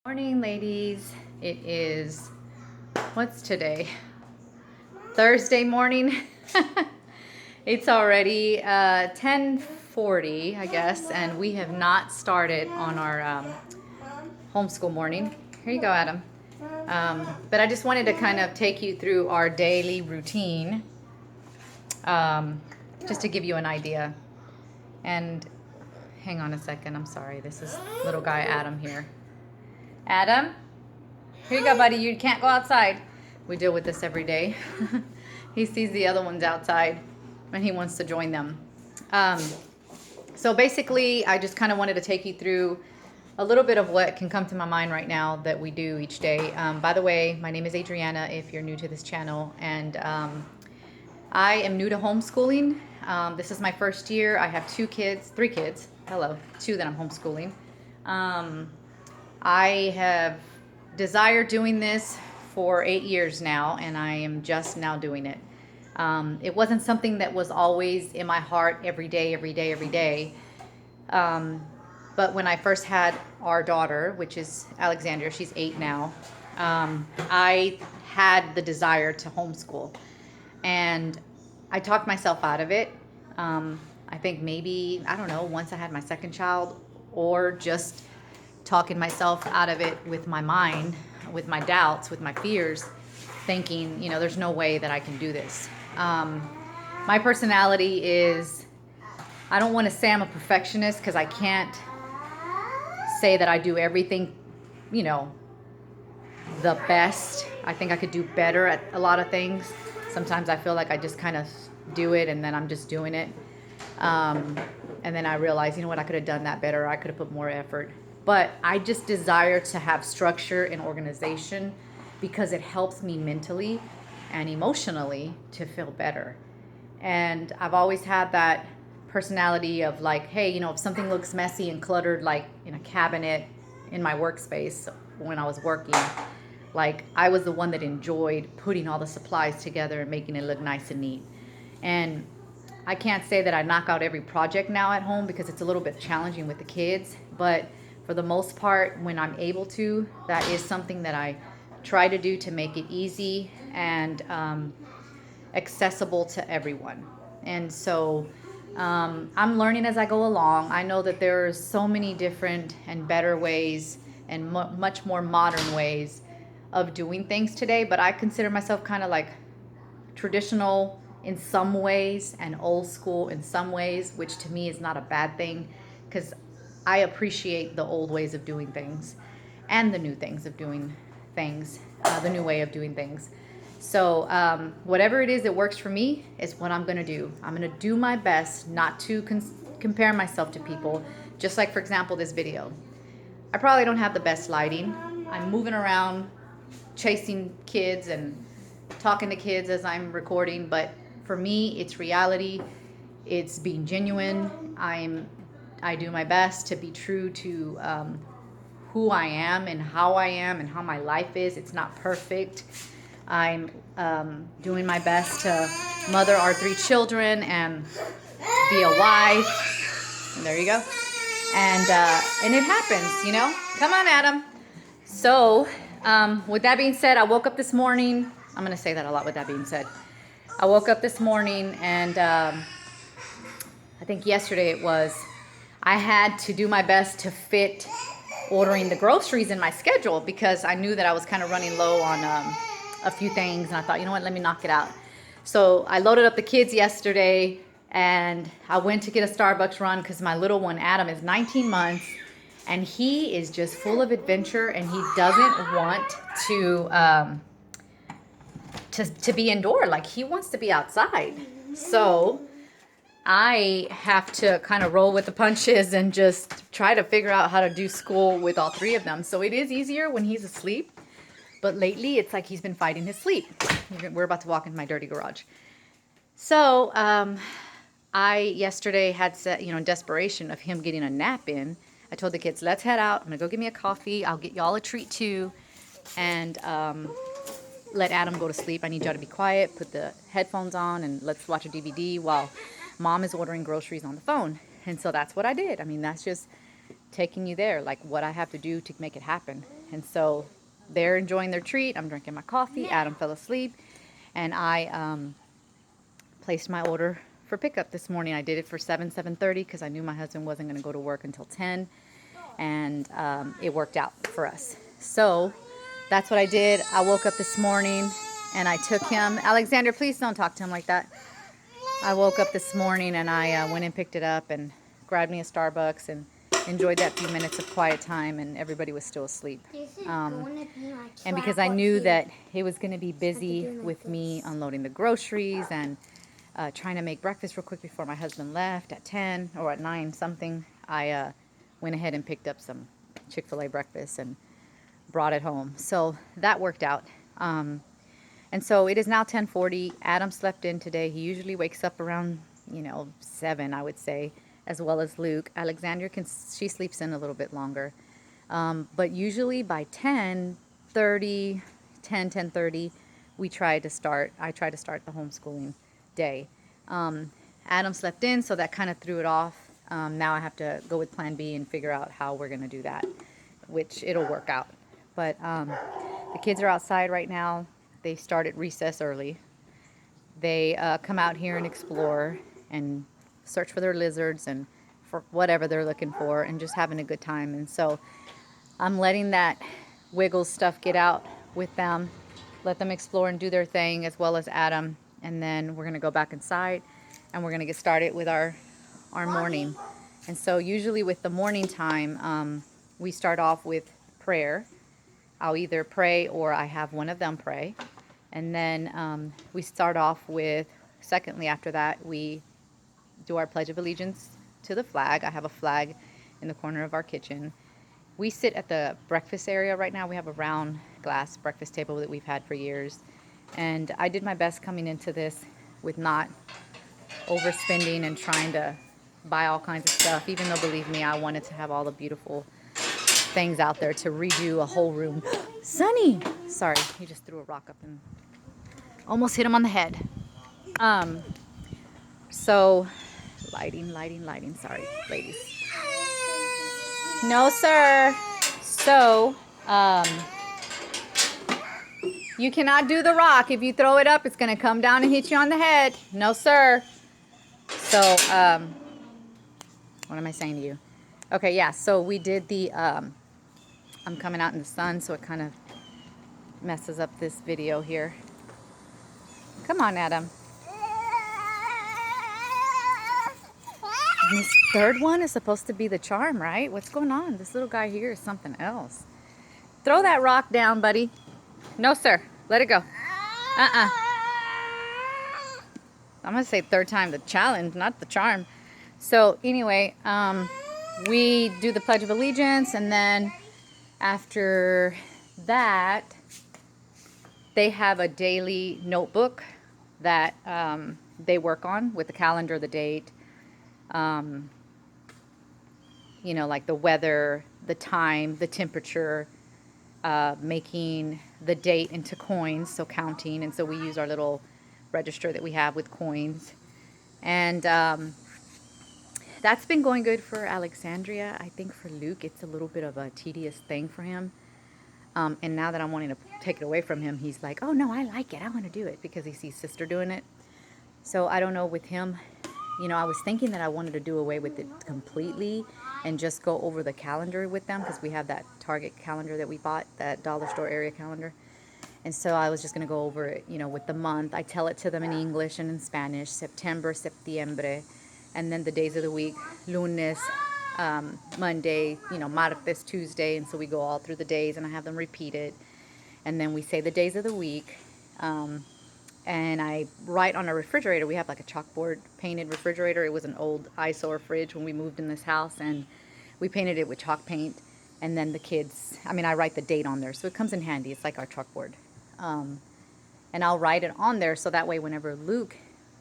Morning, ladies. It is, what's today? Thursday morning. It's already 10:40, I guess, and we have not started on our homeschool morning. Here you go, Adam. But I just wanted to kind of take you through our daily routine, just to give you an idea. And hang on a second, I'm sorry. This is little guy Adam here. Adam? Here you go, buddy. You can't go outside. We deal with this every day. He sees the other ones outside and he wants to join them. So basically, I just kind of wanted to take you through a little bit of what can come to my mind right now that we do each day. By the way, my name is Adriana if you're new to this channel, and I am new to homeschooling. This is my first year. I have three kids. Hello, two that I'm homeschooling. I have desired doing this for 8 years now, and I am just now doing it. It wasn't something that was always in my heart every day. But when I first had our daughter, which is Alexandria, she's 8 now, I had the desire to homeschool. And I talked myself out of it. I think maybe, I don't know, once I had my second child, or just talking myself out of it with my mind, with my doubts, with my fears, thinking, there's no way that I can do this. My personality is, I don't want to say I'm a perfectionist because I can't say that I do everything, the best. I think I could do better at a lot of things. Sometimes I feel like I just kind of do it and then I'm just doing it. And then I realize, what, I could have done that better. I could have put more effort. But I just desire to have structure and organization because it helps me mentally and emotionally to feel better. And I've always had that personality of like, hey, if something looks messy and cluttered, like in a cabinet in my workspace when I was working, like I was the one that enjoyed putting all the supplies together and making it look nice and neat. And I can't say that I knock out every project now at home because it's a little bit challenging with the kids, but for the most part, when I'm able to, that is something that I try to do to make it easy and accessible to everyone. And so I'm learning as I go along. I know that there are so many different and better ways and much more modern ways of doing things today, but I consider myself kind of like traditional in some ways and old school in some ways, which to me is not a bad thing because I appreciate the old ways of doing things and the new things of doing things, the new way of doing things. So whatever it is that works for me is what I'm going to do. I'm going to do my best not to compare myself to people. Just like, for example, this video. I probably don't have the best lighting. I'm moving around, chasing kids and talking to kids as I'm recording. But for me, it's reality. It's being genuine. I do my best to be true to who I am and how my life is. It's not perfect. I'm doing my best to mother our 3 children and be a wife. And there you go. And it happens, Come on, Adam. So with that being said, I woke up this morning. I'm going to say that a lot with that being said. I woke up this morning and I think yesterday it was, I had to do my best to fit ordering the groceries in my schedule because I knew that I was kind of running low on a few things. And I thought, let me knock it out. So I loaded up the kids yesterday and I went to get a Starbucks run because my little one, Adam, is 19 months and he is just full of adventure and he doesn't want to be indoor. Like he wants to be outside. So I have to kind of roll with the punches and just try to figure out how to do school with all 3 of them. So it is easier when he's asleep. But lately, it's like he's been fighting his sleep. We're about to walk into my dirty garage. So I yesterday had set, in desperation of him getting a nap in, I told the kids, let's head out. I'm going to go get me a coffee. I'll get y'all a treat too. And let Adam go to sleep. I need y'all to be quiet. Put the headphones on and let's watch a DVD while Mom is ordering groceries on the phone. And so that's what I did. I mean, that's just taking you there, like what I have to do to make it happen. And so they're enjoying their treat. I'm drinking my coffee. Adam fell asleep. And I placed my order for pickup this morning. I did it for 7:30 because I knew my husband wasn't going to go to work until 10. And it worked out for us. So that's what I did. I woke up this morning and I took him. Alexander, please don't talk to him like that. I woke up this morning and I went and picked it up and grabbed me a Starbucks and enjoyed that few minutes of quiet time, and everybody was still asleep. And because I knew that it was going to be busy with me unloading the groceries and trying to make breakfast real quick before my husband left at 10 or at 9 something, I went ahead and picked up some Chick-fil-A breakfast and brought it home. So that worked out. And so it is now 10:40. Adam slept in today. He usually wakes up around, 7, I would say, as well as Luke. Alexandria she sleeps in a little bit longer. But usually by 10:30, 10:30, I try to start the homeschooling day. Adam slept in, so that kind of threw it off. Now I have to go with plan B and figure out how we're going to do that, which it'll work out. But the kids are outside right now. They started recess early. They come out here and explore and search for their lizards and for whatever they're looking for and just having a good time. And so I'm letting that Wiggles stuff get out with them, let them explore and do their thing, as well as Adam. And then we're going to go back inside and we're going to get started with our morning. And so usually with the morning time, we start off with prayer. I'll either pray or I have one of them pray. And then we start off with, secondly, after that, we do our Pledge of Allegiance to the flag. I have a flag in the corner of our kitchen. We sit at the breakfast area right now. We have a round glass breakfast table that we've had for years. And I did my best coming into this with not overspending and trying to buy all kinds of stuff, even though, believe me, I wanted to have all the beautiful things out there to redo a whole room. Sonny! Sorry, he just threw a rock up and almost hit him on the head. So, lighting. Sorry, ladies. No, sir. So, you cannot do the rock. If you throw it up, it's going to come down and hit you on the head. No, sir. So, what am I saying to you? Okay, yeah, so we did the, I'm coming out in the sun, so it kind of messes up this video here. Come on, Adam. And this third one is supposed to be the charm, right? What's going on? This little guy here is something else. Throw that rock down, buddy. No, sir. Let it go. I'm going to say third time the challenge, not the charm. So anyway, we do the Pledge of Allegiance, and then after that, they have a daily notebook that they work on with the calendar, the date, like the weather, the time, the temperature, making the date into coins, so counting. And so we use our little register that we have with coins. And that's been going good for Alexandria. I think for Luke, it's a little bit of a tedious thing for him. And now that I'm wanting to take it away from him, he's like, oh, no, I like it. I want to do it because he sees sister doing it. So I don't know with him. I was thinking that I wanted to do away with it completely and just go over the calendar with them because we have that Target calendar that we bought, that dollar store area calendar. And so I was just going to go over it, with the month. I tell it to them in English and in Spanish, September, septiembre, and then the days of the week, lunes, Monday, martes, Tuesday, and so we go all through the days, and I have them repeat it, and then we say the days of the week, and I write on a refrigerator. We have like a chalkboard painted refrigerator. It was an old eyesore fridge when we moved in this house, and we painted it with chalk paint, and then the kids, I write the date on there, so it comes in handy. It's like our chalkboard, and I'll write it on there so that way whenever Luke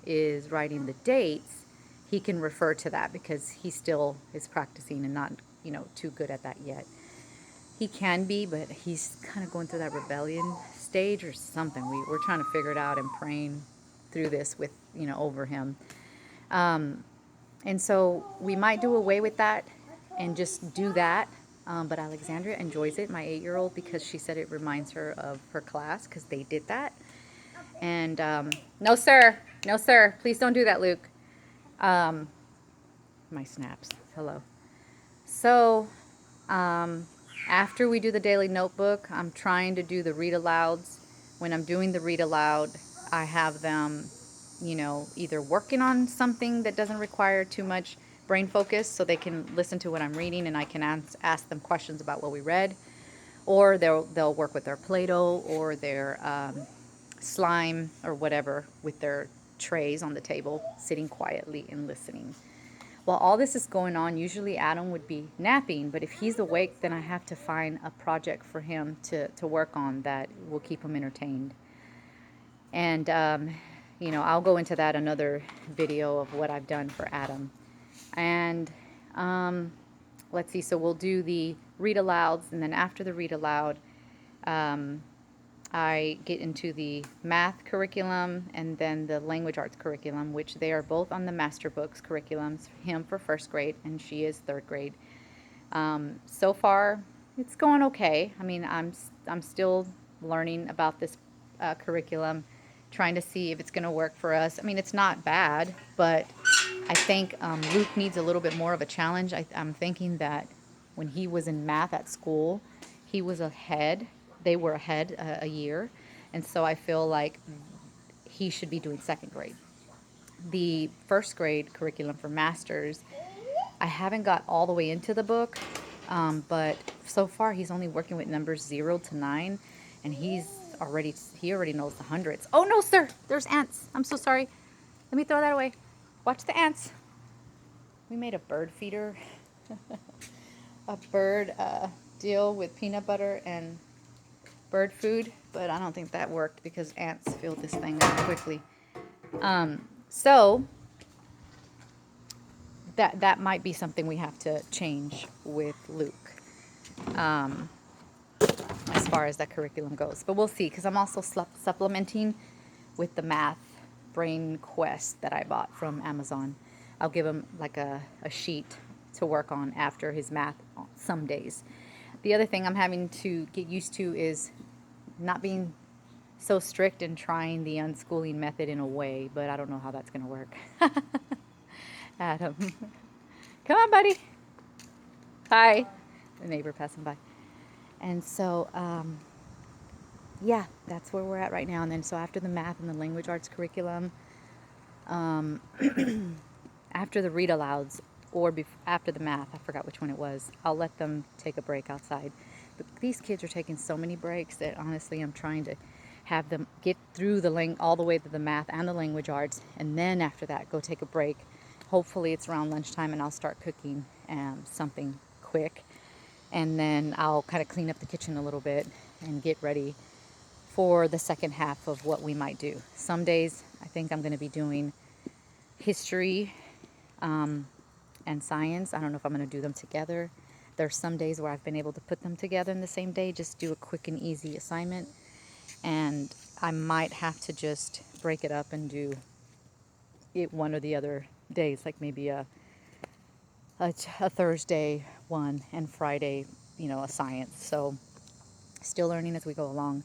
is writing the dates, he can refer to that because he still is practicing and not, too good at that yet. He can be, but he's kind of going through that rebellion stage or something. We're trying to figure it out and praying through this with, over him. And so we might do away with that and just do that. But Alexandria enjoys it, my 8-year-old, because she said it reminds her of her class because they did that. And no, sir. No, sir. Please don't do that, Luke. My snaps. Hello. So, after we do the daily notebook, I'm trying to do the read alouds. When I'm doing the read aloud, I have them, either working on something that doesn't require too much brain focus so they can listen to what I'm reading and I can ask them questions about what we read, or they'll work with their Play-Doh or their slime or whatever with their trays on the table, sitting quietly and listening. While all this is going on, usually Adam would be napping, but if he's awake, then I have to find a project for him to work on that will keep him entertained. And, I'll go into that another video of what I've done for Adam. And let's see, so we'll do the read alouds, and then after the read aloud, I get into the math curriculum and then the language arts curriculum, which they are both on the master books curriculums, him for first grade and she is third grade. So far, it's going okay. I mean, I'm still learning about this curriculum, trying to see if it's going to work for us. I mean, it's not bad, but I think Luke needs a little bit more of a challenge. I'm thinking that when he was in math at school, he was ahead. They were ahead a year. And so I feel like he should be doing second grade. The first grade curriculum for masters, I haven't got all the way into the book, but so far he's only working with numbers 0 to 9, and he already knows the hundreds. Oh no, sir, there's ants. I'm so sorry. Let me throw that away. Watch the ants. We made a bird feeder, a bird deal with peanut butter and bird food, but I don't think that worked because ants filled this thing up quickly. So that might be something we have to change with Luke, as far as that curriculum goes. But we'll see, because I'm also supplementing with the math brain quest that I bought from Amazon. I'll give him like a sheet to work on after his math some days. The other thing I'm having to get used to is not being so strict and trying the unschooling method in a way, but I don't know how that's going to work. Adam. Come on, buddy. Hi. The neighbor passing by. And so, yeah, that's where we're at right now. And then so after the math and the language arts curriculum, after the read alouds or after the math, I forgot which one it was, I'll let them take a break outside. But these kids are taking so many breaks that honestly I'm trying to have them get through all the way to the math and the language arts, and then after that go take a break. Hopefully it's around lunchtime and I'll start cooking something quick, and then I'll kind of clean up the kitchen a little bit and get ready for the second half of what we might do. Some days I think I'm going to be doing history and science. I don't know if I'm going to do them together. There's some days where I've been able to put them together in the same day, just do a quick and easy assignment. And I might have to just break it up and do it one or the other days, like maybe a Thursday one and Friday, a science. So still learning as we go along.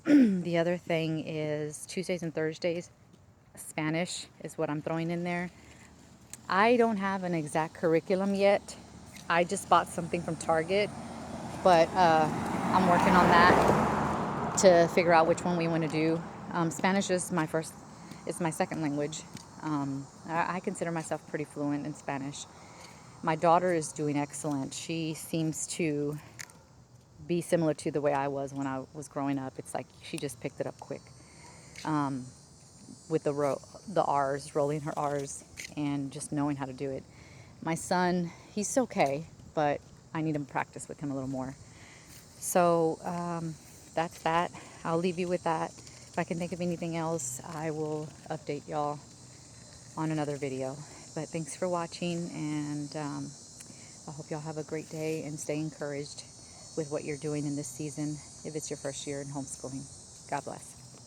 The other thing is Tuesdays and Thursdays, Spanish is what I'm throwing in there. I don't have an exact curriculum yet. I just bought something from Target, but I'm working on that to figure out which one we want to do. Spanish is it's my second language. I consider myself pretty fluent in Spanish. My daughter is doing excellent. She seems to be similar to the way I was when I was growing up. It's like she just picked it up quick. With the R's, rolling her R's, and just knowing how to do it. My son, he's okay, but I need to practice with him a little more. So that's that. I'll leave you with that. If I can think of anything else, I will update y'all on another video. But thanks for watching, and I hope y'all have a great day and stay encouraged with what you're doing in this season if it's your first year in homeschooling. God bless.